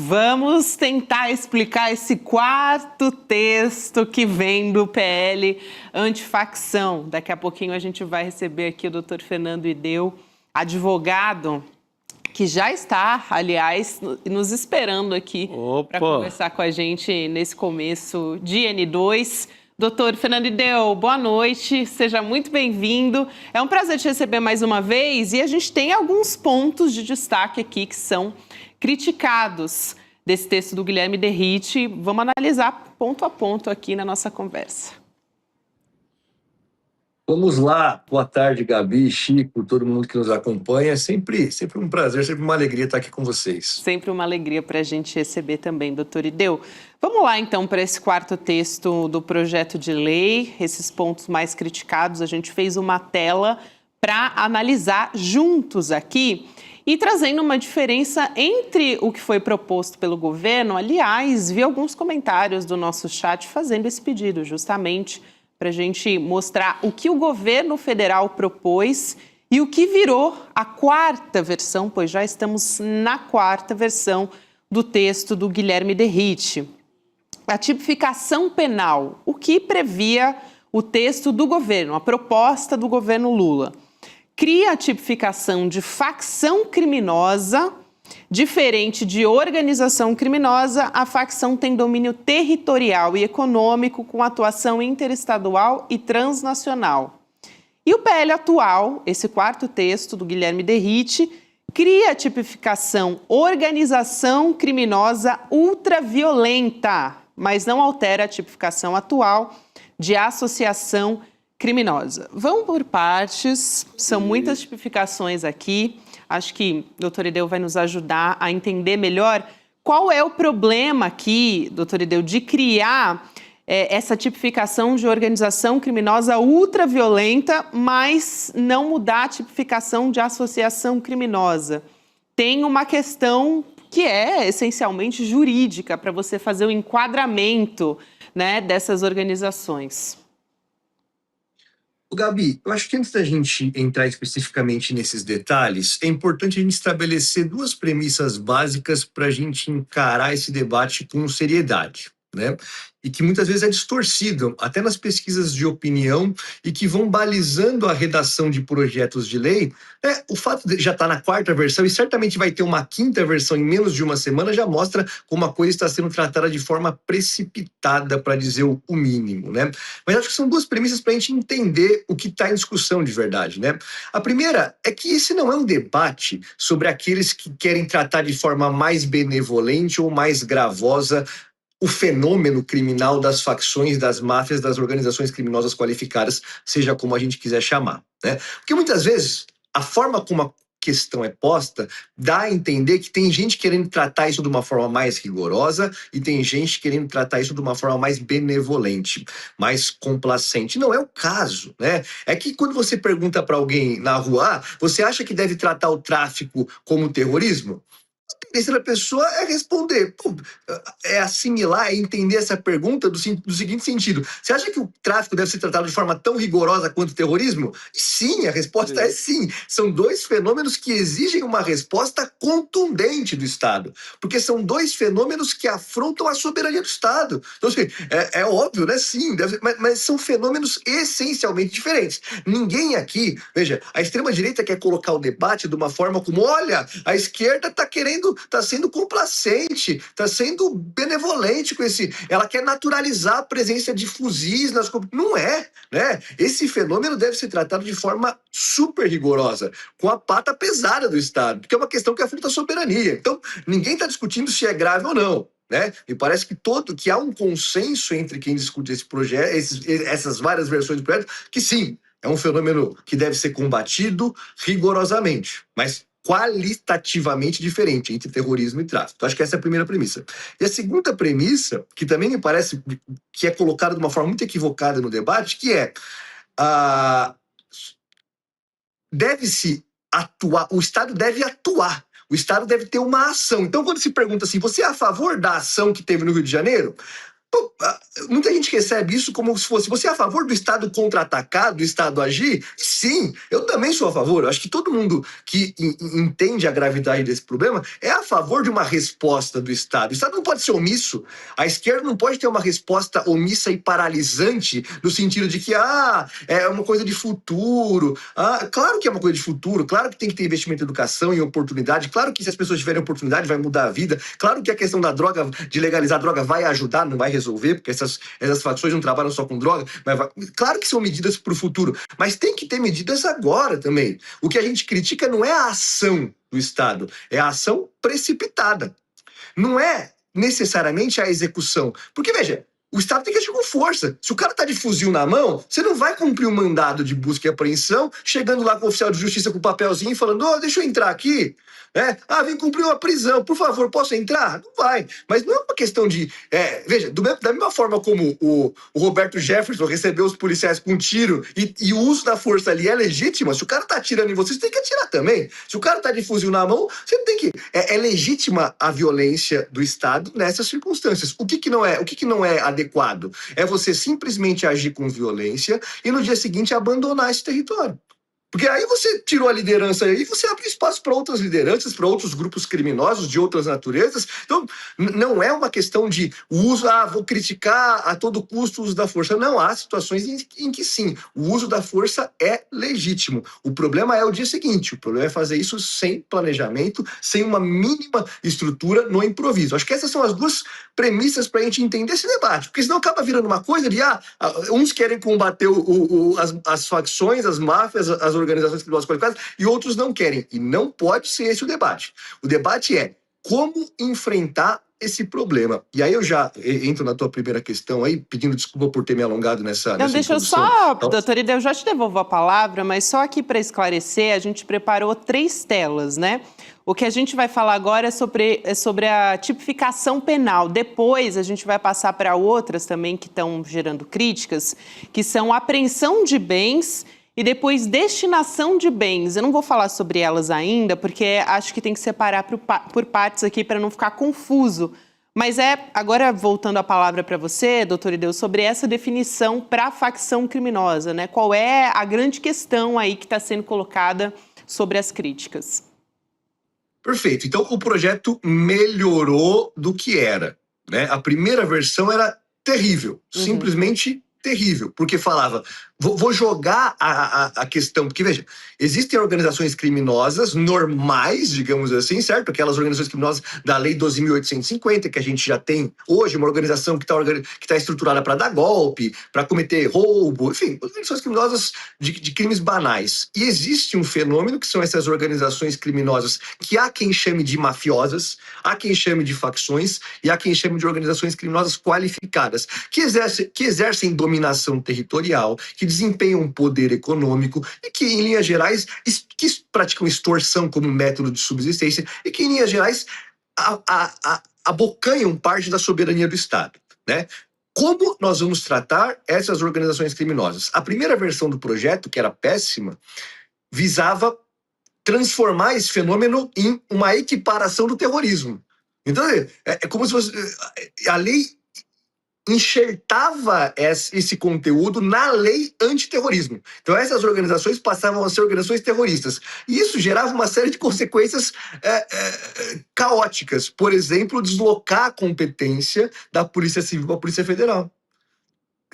Vamos tentar explicar esse quarto texto que vem do PL antifacção. Daqui a pouquinho a gente vai receber aqui o doutor Fernando Ideu, advogado, que já está, aliás, nos esperando aqui para conversar com a gente nesse começo de N2. Doutor Fernando Ideu, boa noite, seja muito bem-vindo. É um prazer te receber mais uma vez e a gente tem alguns pontos de destaque aqui que são criticados desse texto do Guilherme Derrite. Vamos analisar ponto a ponto aqui na nossa conversa. Vamos lá. Boa tarde, Gabi, Chico, todo mundo que nos acompanha. Sempre um prazer, sempre uma alegria estar aqui com vocês. Sempre uma alegria para a gente receber também, doutor Ideu. Vamos lá, então, para esse quarto texto do projeto de lei, esses pontos mais criticados. A gente fez uma tela para analisar juntos aqui e trazendo uma diferença entre o que foi proposto pelo governo. Aliás, vi alguns comentários do nosso chat fazendo esse pedido, justamente para a gente mostrar o que o governo federal propôs e o que virou a quarta versão, pois já estamos na quarta versão do texto do Guilherme Derrite. A tipificação penal, o que previa o texto do governo, a proposta do governo Lula. Cria a tipificação de facção criminosa. Diferente de organização criminosa, a facção tem domínio territorial e econômico com atuação interestadual e transnacional. E o PL atual, esse quarto texto do Guilherme Derrite, cria a tipificação organização criminosa ultraviolenta, mas não altera a tipificação atual de associação criminosa. Vamos por partes, são muitas tipificações aqui. Acho que o doutor Ideu vai nos ajudar a entender melhor qual é o problema aqui, doutor Ideu, de criar essa tipificação de organização criminosa ultraviolenta, mas não mudar a tipificação de associação criminosa. Tem uma questão que é essencialmente jurídica para você fazer o enquadramento, né, dessas organizações. Gabi, eu acho que antes da gente entrar especificamente nesses detalhes, é importante a gente estabelecer duas premissas básicas para a gente encarar esse debate com seriedade, né? E que muitas vezes é distorcido, até nas pesquisas de opinião, e que vão balizando a redação de projetos de lei. O fato de já estar na quarta versão, e certamente vai ter uma quinta versão em menos de uma semana, já mostra como a coisa está sendo tratada de forma precipitada, para dizer o mínimo, né? Mas acho que são duas premissas para a gente entender o que está em discussão de verdade, né? A primeira é que esse não é um debate sobre aqueles que querem tratar de forma mais benevolente ou mais gravosa o fenômeno criminal das facções, das máfias, das organizações criminosas qualificadas, seja como a gente quiser chamar, né? Porque muitas vezes a forma como a questão é posta dá a entender que tem gente querendo tratar isso de uma forma mais rigorosa e tem gente querendo tratar isso de uma forma mais benevolente, mais complacente. Não é o caso, né? É que quando você pergunta para alguém na rua, você acha que deve tratar o tráfico como terrorismo? A tendência da pessoa é responder, é assimilar, é entender essa pergunta do seguinte sentido: você acha que o tráfico deve ser tratado de forma tão rigorosa quanto o terrorismo? Sim, a resposta é sim. São dois fenômenos que exigem uma resposta contundente do Estado, porque são dois fenômenos que afrontam a soberania do Estado. Então, assim, é óbvio, né? Sim, mas são fenômenos essencialmente diferentes. Ninguém aqui, veja, a extrema-direita quer colocar o debate de uma forma como, olha, a esquerda está sendo complacente, está sendo benevolente com esse. Ela quer naturalizar a presença de fuzis nas. Não é, né? Esse fenômeno deve ser tratado de forma super rigorosa, com a pata pesada do Estado, porque é uma questão que afeta a soberania. Então, ninguém está discutindo se é grave ou não, né? Me parece que há um consenso entre quem discute esse projeto, essas várias versões do projeto, que sim, é um fenômeno que deve ser combatido rigorosamente, mas qualitativamente diferente entre terrorismo e tráfico. Então, acho que essa é a primeira premissa. E a segunda premissa, que também me parece que é colocada de uma forma muito equivocada no debate, que é deve-se atuar, o Estado deve atuar, o Estado deve ter uma ação. Então, quando se pergunta assim, você é a favor da ação que teve no Rio de Janeiro? Pô, muita gente recebe isso como se fosse: você é a favor do Estado contra-atacar, do Estado agir? Sim, eu também sou a favor. Eu acho que todo mundo que entende a gravidade desse problema é a favor de uma resposta do Estado. O Estado não pode ser omisso. A esquerda não pode ter uma resposta omissa e paralisante no sentido de que é uma coisa de futuro. Claro que é uma coisa de futuro, claro que tem que ter investimento em educação e oportunidade, claro que se as pessoas tiverem oportunidade vai mudar a vida, claro que a questão da droga, de legalizar a droga, vai ajudar, não vai resolver, porque essas facções não trabalham só com droga, mas claro que são medidas para o futuro, mas tem que ter medidas agora também. O que a gente critica não é a ação do Estado, é a ação precipitada. Não é necessariamente a execução. Porque, veja, o Estado tem que agir com força. Se o cara tá de fuzil na mão, você não vai cumprir o mandado de busca e apreensão, chegando lá com o oficial de justiça com o papelzinho e falando: deixa eu entrar aqui. Vem cumprir uma prisão, por favor, posso entrar? Não vai. Mas não é uma questão de... veja, da mesma forma como o Roberto Jefferson recebeu os policiais com um tiro e o uso da força ali é legítimo, se o cara tá atirando em você, você tem que atirar também. Se o cara tá de fuzil na mão, você tem que... É legítima a violência do Estado nessas circunstâncias. O que não é adequado? É você simplesmente agir com violência e no dia seguinte abandonar esse território. Porque aí você tirou a liderança e você abre espaço para outras lideranças, para outros grupos criminosos de outras naturezas. Então, não é uma questão de uso, vou criticar a todo custo o uso da força. Não, há situações em que sim, o uso da força é legítimo. O problema é o dia seguinte, o problema é fazer isso sem planejamento, sem uma mínima estrutura no improviso. Acho que essas são as duas premissas para a gente entender esse debate, porque senão acaba virando uma coisa de, uns querem combater as facções, as máfias, as organizações criminosas qualificadas, e outros não querem. E não pode ser esse o debate. O debate é como enfrentar esse problema. E aí eu já entro na tua primeira questão aí, pedindo desculpa por ter me alongado nessa deixa introdução. Eu só, doutor Ideu, eu já te devolvo a palavra, mas só aqui para esclarecer, a gente preparou 3 telas, né? O que a gente vai falar agora é sobre a tipificação penal. Depois a gente vai passar para outras também que estão gerando críticas, que são apreensão de bens e depois destinação de bens. Eu não vou falar sobre elas ainda, porque acho que tem que separar por partes aqui para não ficar confuso. Mas agora voltando a palavra para você, doutor Ideu, sobre essa definição para a facção criminosa, né? Qual é a grande questão aí que está sendo colocada sobre as críticas? Perfeito. Então, o projeto melhorou do que era, né? A primeira versão era terrível, simplesmente terrível, porque falava, vou jogar a questão, porque veja, existem organizações criminosas normais, digamos assim, certo? Aquelas organizações criminosas da Lei 12.850, que a gente já tem hoje, uma organização que tá estruturada para dar golpe, para cometer roubo, enfim, organizações criminosas de crimes banais. E existe um fenômeno que são essas organizações criminosas que há quem chame de mafiosas, há quem chame de facções e há quem chame de organizações criminosas qualificadas, que exercem dominação territorial, que desempenham poder econômico e que, em linhas gerais, que praticam extorsão como método de subsistência e que, em linhas gerais, abocanham parte da soberania do Estado, né? Como nós vamos tratar essas organizações criminosas? A primeira versão do projeto, que era péssima, visava transformar esse fenômeno em uma equiparação do terrorismo. Então, é como se a lei enxertava esse conteúdo na lei antiterrorismo. Então essas organizações passavam a ser organizações terroristas. E isso gerava uma série de consequências caóticas. Por exemplo, deslocar a competência da Polícia Civil para a Polícia Federal.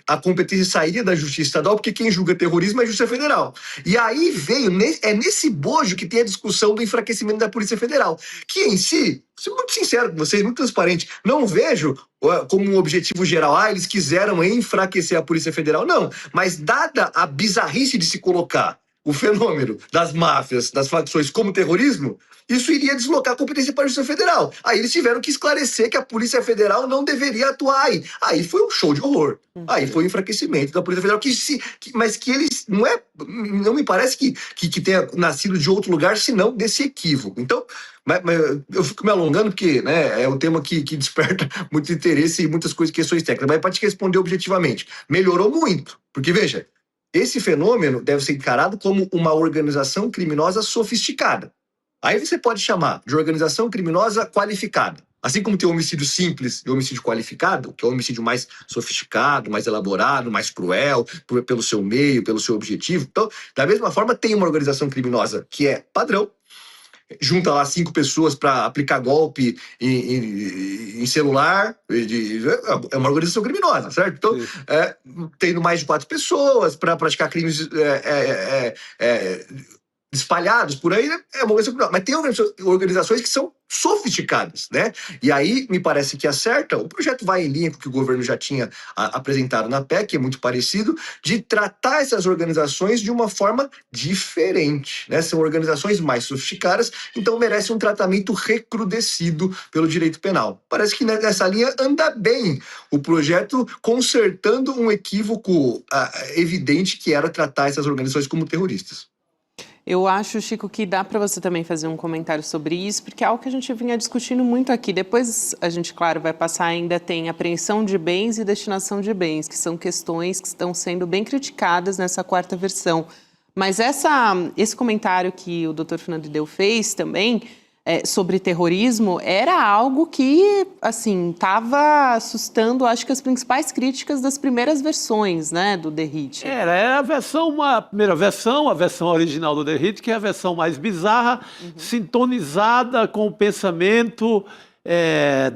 A competência sairia da Justiça Estadual, porque quem julga terrorismo é a Justiça Federal. E aí veio, nesse bojo que tem a discussão do enfraquecimento da Polícia Federal, que em si, sou muito sincero com vocês, muito transparente, não vejo como um objetivo geral, eles quiseram enfraquecer a Polícia Federal, não. Mas dada a bizarrice de se colocar o fenômeno das máfias, das facções como terrorismo, isso iria deslocar a competência para a Justiça Federal. Aí eles tiveram que esclarecer que a Polícia Federal não deveria atuar aí. Aí foi um show de horror. Aí foi o enfraquecimento da Polícia Federal, mas que eles não me parece que tenha nascido de outro lugar, senão desse equívoco. Então, mas eu fico me alongando porque, né, é um tema que desperta muito interesse e muitas questões técnicas. Mas para te responder objetivamente, melhorou muito. Porque, veja, esse fenômeno deve ser encarado como uma organização criminosa sofisticada. Aí você pode chamar de organização criminosa qualificada. Assim como tem o homicídio simples e o homicídio qualificado, que é o homicídio mais sofisticado, mais elaborado, mais cruel, pelo seu meio, pelo seu objetivo. Então, da mesma forma, tem uma organização criminosa que é padrão, junta lá 5 pessoas para aplicar golpe em celular, é uma organização criminosa, certo? Então, tendo mais de 4 pessoas para praticar crimes espalhados por aí, né? É uma organização criminosa. Mas tem organizações que são sofisticadas, né? E aí, me parece que acerta, o projeto vai em linha com o que o governo já tinha apresentado na PEC, que é muito parecido, de tratar essas organizações de uma forma diferente, né? São organizações mais sofisticadas, então merecem um tratamento recrudescido pelo direito penal. Parece que nessa linha anda bem o projeto, consertando um equívoco evidente que era tratar essas organizações como terroristas. Eu acho, Chico, que dá para você também fazer um comentário sobre isso, porque é algo que a gente vinha discutindo muito aqui. Depois a gente, claro, vai passar, ainda tem apreensão de bens e destinação de bens, que são questões que estão sendo bem criticadas nessa 4ª versão. Mas esse comentário que o doutor Fernando Ideu fez também, sobre terrorismo, era algo que, assim, estava assustando, acho que as principais críticas das primeiras versões, né, do DERRIT. Era a primeira versão, a versão original do DERRIT, que é a versão mais bizarra, sintonizada com o pensamento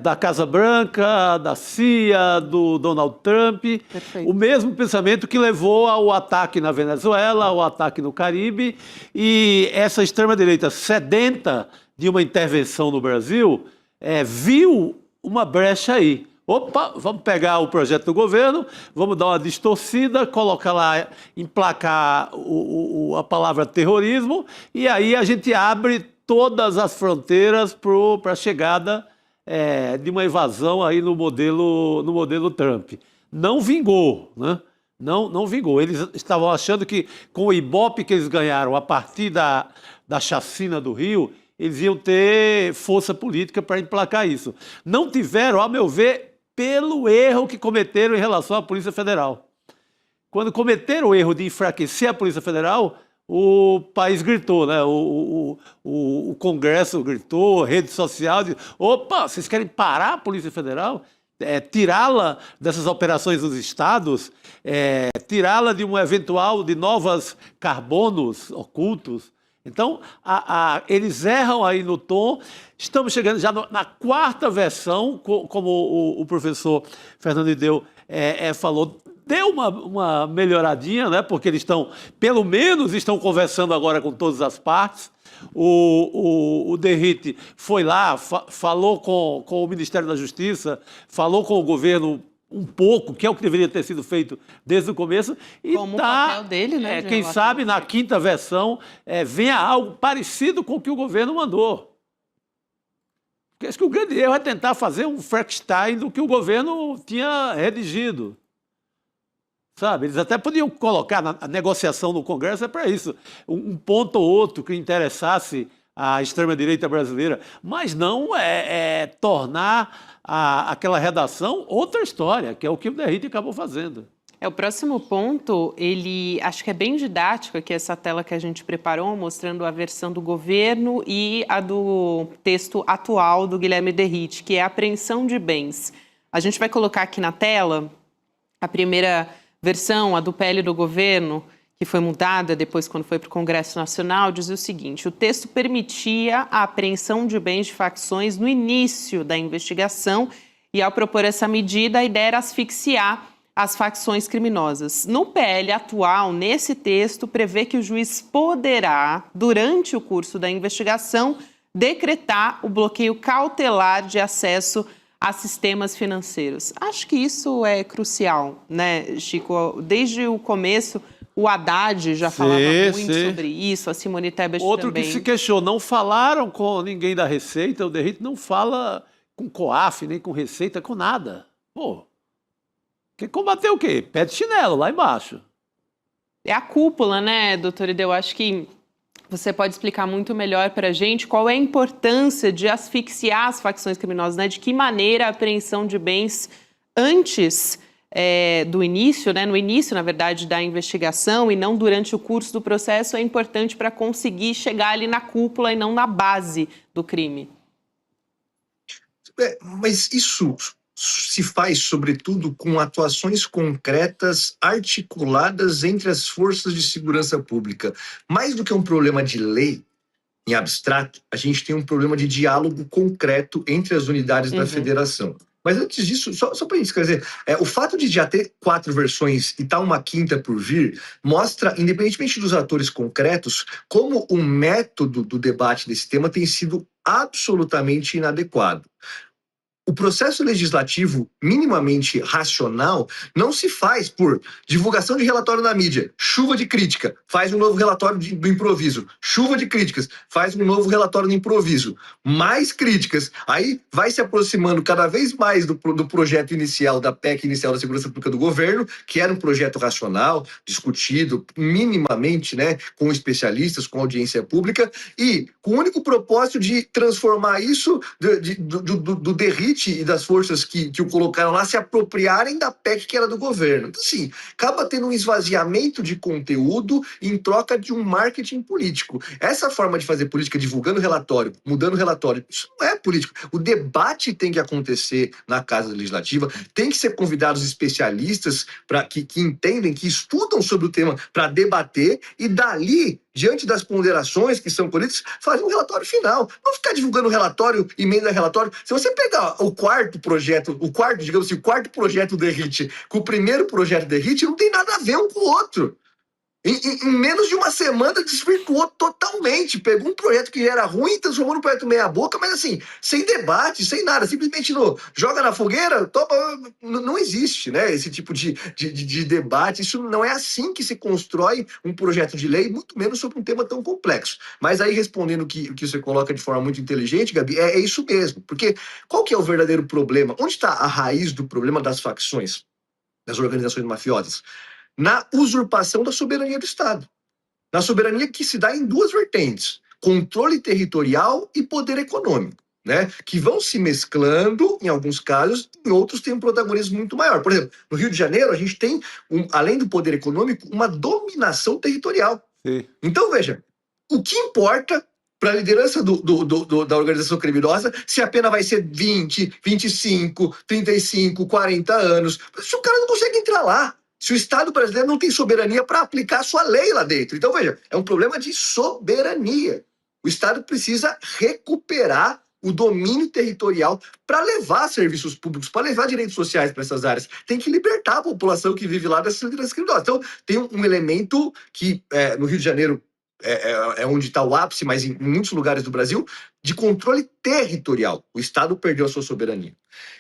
da Casa Branca, da CIA, do Donald Trump. Perfeito. O mesmo pensamento que levou ao ataque na Venezuela, ao ataque no Caribe, e essa extrema-direita sedenta de uma intervenção no Brasil, viu uma brecha aí. Opa, vamos pegar o projeto do governo, vamos dar uma distorcida, colocar lá, emplacar a palavra terrorismo, e aí a gente abre todas as fronteiras para a chegada de uma evasão aí no modelo Trump. Não vingou, né? Não vingou. Eles estavam achando que com o Ibope que eles ganharam a partir da chacina do Rio, eles iam ter força política para emplacar isso. Não tiveram, ao meu ver, pelo erro que cometeram em relação à Polícia Federal. Quando cometeram o erro de enfraquecer a Polícia Federal, o país gritou, né? O Congresso gritou, rede social, disse, opa, vocês querem parar a Polícia Federal? Tirá-la dessas operações dos estados, tirá-la de de novas carbonos ocultos. Então, eles erram aí no tom. Estamos chegando já na 4ª versão, como o professor Fernando Ideu falou, deu uma melhoradinha, né? Porque eles pelo menos estão conversando agora com todas as partes. O DERRIT foi lá, falou com o Ministério da Justiça, falou com o governo um pouco, que é o que deveria ter sido feito desde o começo. E como o papel dele, né? Quem sabe na 5ª versão venha algo parecido com o que o governo mandou. Porque acho que o grande erro é tentar fazer um Frankenstein do que o governo tinha redigido. Sabe? Eles até podiam colocar na negociação no Congresso, para isso, um ponto ou outro que interessasse a extrema-direita brasileira, mas não tornar aquela redação outra história, que é o que o DERRIT acabou fazendo. O próximo ponto, acho que é bem didático aqui essa tela que a gente preparou, mostrando a versão do governo e a do texto atual do Guilherme DERRIT, que é a apreensão de bens. A gente vai colocar aqui na tela a primeira versão, a do PL do governo, que foi mudada depois quando foi para o Congresso Nacional, dizia o seguinte: o texto permitia a apreensão de bens de facções no início da investigação e, ao propor essa medida, a ideia era asfixiar as facções criminosas. No PL atual, nesse texto, prevê que o juiz poderá, durante o curso da investigação, decretar o bloqueio cautelar de acesso a sistemas financeiros. Acho que isso é crucial, né, Chico? Desde o começo, o Haddad já falava muito sobre isso, a Simone Tebet também. Outro que se queixou, não falaram com ninguém da Receita, o DERRIT não fala com COAF, nem com Receita, com nada. Pô, quer combater o quê? Pé de chinelo, lá embaixo. É a cúpula, né, doutor Ideu? Acho que você pode explicar muito melhor para a gente qual é a importância de asfixiar as facções criminosas, né? De que maneira a apreensão de bens antes do início, né? No início, na verdade, da investigação e não durante o curso do processo é importante para conseguir chegar ali na cúpula e não na base do crime. Mas isso se faz, sobretudo, com atuações concretas, articuladas entre as forças de segurança pública. Mais do que um problema de lei, em abstrato, a gente tem um problema de diálogo concreto entre as unidades da federação. Mas antes disso, só para a gente esclarecer, o fato de já ter 4 versões e tá uma quinta por vir, mostra, independentemente dos atores concretos, como o método do debate desse tema tem sido absolutamente inadequado. O processo legislativo minimamente racional não se faz por divulgação de relatório na mídia, chuva de crítica, faz um novo relatório do improviso, chuva de críticas, faz um novo relatório do improviso, mais críticas, aí vai se aproximando cada vez mais do projeto inicial, da PEC inicial da Segurança Pública do governo, que era um projeto racional, discutido minimamente, né, com especialistas, com audiência pública, e com o único propósito de transformar isso do derrite e das forças que o colocaram lá se apropriarem da PEC que era do governo. Então, assim, acaba tendo um esvaziamento de conteúdo em troca de um marketing político. Essa forma de fazer política, divulgando relatório, mudando relatório, isso não é político. O debate tem que acontecer na Casa Legislativa, tem que ser convidados especialistas que entendem, que estudam sobre o tema para debater e dali, diante das ponderações que são colhidas, fazer um relatório final. Não ficar divulgando relatório, emenda relatório. Se você pegar o quarto projeto, digamos assim, o quarto projeto do RIT com o primeiro projeto do RIT, não tem nada a ver um com o outro. Em menos de uma semana desvirtuou totalmente. Pegou um projeto que era ruim e transformou num projeto meia boca, mas assim, sem debate, sem nada. Simplesmente joga na fogueira, toma. Não existe, né? Esse tipo de debate. Isso não é assim que se constrói um projeto de lei, muito menos sobre um tema tão complexo. Mas aí, respondendo o que você coloca de forma muito inteligente, Gabi, é isso mesmo. Porque qual que é o verdadeiro problema? Onde está a raiz do problema das facções, das organizações mafiosas? Na usurpação da soberania do Estado. Na soberania que se dá em 2 vertentes: controle territorial e poder econômico, né? Que vão se mesclando, em alguns casos, em outros tem um protagonismo muito maior. Por exemplo, no Rio de Janeiro, a gente tem, além do poder econômico, uma dominação territorial. Sim. Então, veja, o que importa para a liderança da organização criminosa se a pena vai ser 20, 25, 35, 40 anos? Se o cara não consegue entrar lá, se o Estado brasileiro não tem soberania para aplicar a sua lei lá dentro. Então, veja, é um problema de soberania. O Estado precisa recuperar o domínio territorial para levar serviços públicos, para levar direitos sociais para essas áreas. Tem que libertar a população que vive lá dessas lideranças criminosas. Então, tem um elemento que no Rio de Janeiro é onde está o ápice, mas em muitos lugares do Brasil, de controle territorial. O Estado perdeu a sua soberania.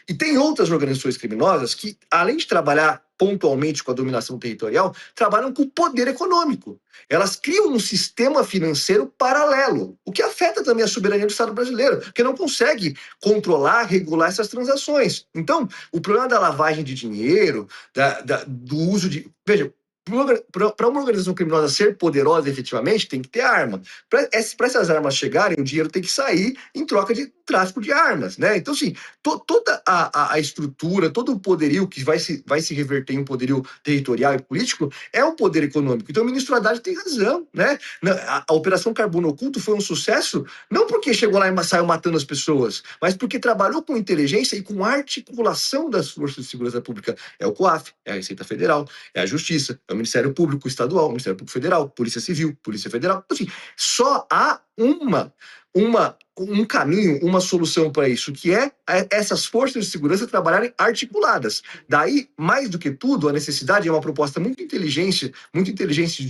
E tem outras organizações criminosas que, além de trabalhar pontualmente com a dominação territorial, trabalham com o poder econômico. Elas criam um sistema financeiro paralelo, o que afeta também a soberania do Estado brasileiro, porque não consegue controlar, regular essas transações. Então, o problema da lavagem de dinheiro, do uso de... Veja, para uma organização criminosa ser poderosa efetivamente, tem que ter arma. Para essas armas chegarem, o dinheiro tem que sair em troca de tráfico de armas, né? Então, assim, toda a estrutura, todo o poderio que vai se reverter em um poderio territorial e político é o poder econômico. Então, o ministro Haddad tem razão, né? A Operação Carbono Oculto foi um sucesso não porque chegou lá e saiu matando as pessoas, mas porque trabalhou com inteligência e com articulação das forças de segurança pública. É o COAF, é a Receita Federal, é a Justiça, é o Ministério Público Estadual, Ministério Público Federal, Polícia Civil, Polícia Federal. Então, assim, só há um caminho, uma solução para isso, que é essas forças de segurança trabalharem articuladas. Daí, mais do que tudo, a necessidade é uma proposta muito inteligente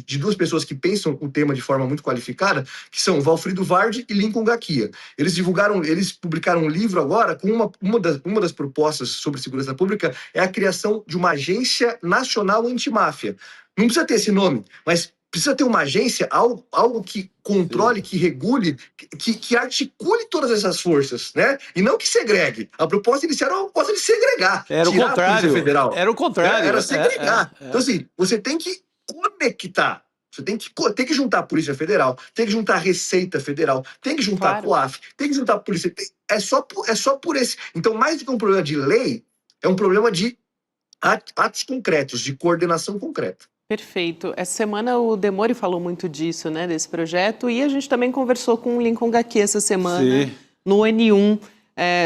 de 2 pessoas que pensam o tema de forma muito qualificada, que são Valfrido Vardi e Lincoln Gakia. Eles publicaram um livro agora com uma das propostas sobre segurança pública é a criação de uma agência nacional antimáfia. Não precisa ter esse nome, mas precisa ter uma agência, algo que controle, que regule, que articule todas essas forças, né? E não que segregue. A proposta inicial era uma proposta de segregar. Era o contrário. Federal. Era o contrário. Era segregar. Então, assim, você tem que conectar. Você tem que juntar a Polícia Federal, tem que juntar a Receita Federal, tem que juntar a COAF, tem que juntar a Polícia... É só por esse... Então, mais do que um problema de lei, é um problema de atos concretos, de coordenação concreta. Perfeito. Essa semana o Demori falou muito disso, né, desse projeto, e a gente também conversou com o Lincoln Gakia essa semana, no N1.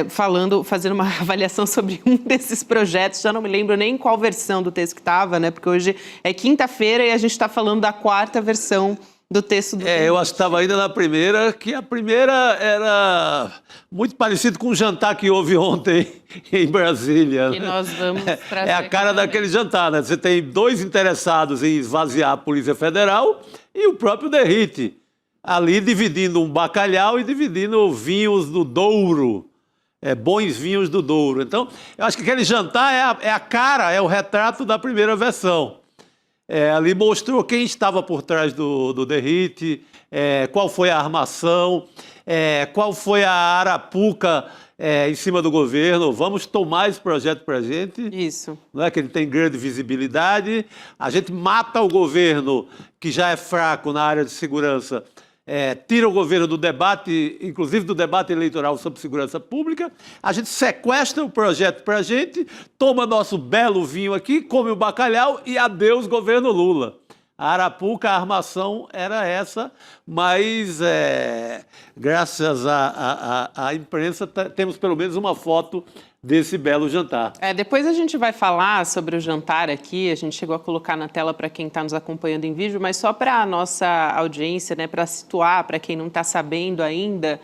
fazendo uma avaliação sobre um desses projetos. Já não me lembro nem qual versão do texto que estava, né? Porque hoje é quinta-feira e a gente está falando da quarta versão do texto do eu acho que estava ainda na primeira, que a primeira era muito parecido com o jantar que houve ontem em Brasília. Que nós vamos trazer. É a cara daquele jantar, né? Você tem dois interessados em esvaziar a Polícia Federal e o próprio Derrite, ali dividindo um bacalhau e dividindo vinhos do Douro, bons vinhos do Douro. Então, eu acho que aquele jantar é a cara, é o retrato da primeira versão. Ali mostrou quem estava por trás do Derrite, qual foi a armação, qual foi a arapuca em cima do governo. Vamos tomar esse projeto para a gente. Isso. Não é que ele tem grande visibilidade. A gente mata o governo, que já é fraco na área de segurança, tira o governo do debate, inclusive do debate eleitoral sobre segurança pública. A gente sequestra o projeto para a gente, toma nosso belo vinho aqui, come o bacalhau e adeus governo Lula. A arapuca, a armação era essa, mas graças à imprensa temos pelo menos uma foto desse belo jantar. Depois a gente vai falar sobre o jantar aqui, a gente chegou a colocar na tela para quem está nos acompanhando em vídeo, mas só para a nossa audiência, né, para situar, para quem não está sabendo ainda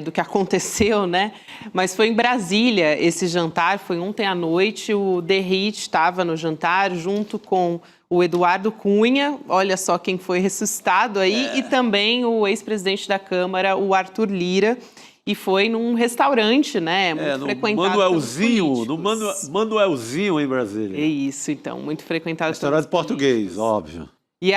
do que aconteceu, né? Mas foi em Brasília esse jantar, foi ontem à noite, o Derrite estava no jantar junto com o Eduardo Cunha, olha só quem foi ressuscitado aí, e também o ex-presidente da Câmara, o Arthur Lira. E foi num restaurante, né? Muito frequentado No Manuelzinho, em Brasília. É isso, então, muito frequentado. Restaurante português, óbvio.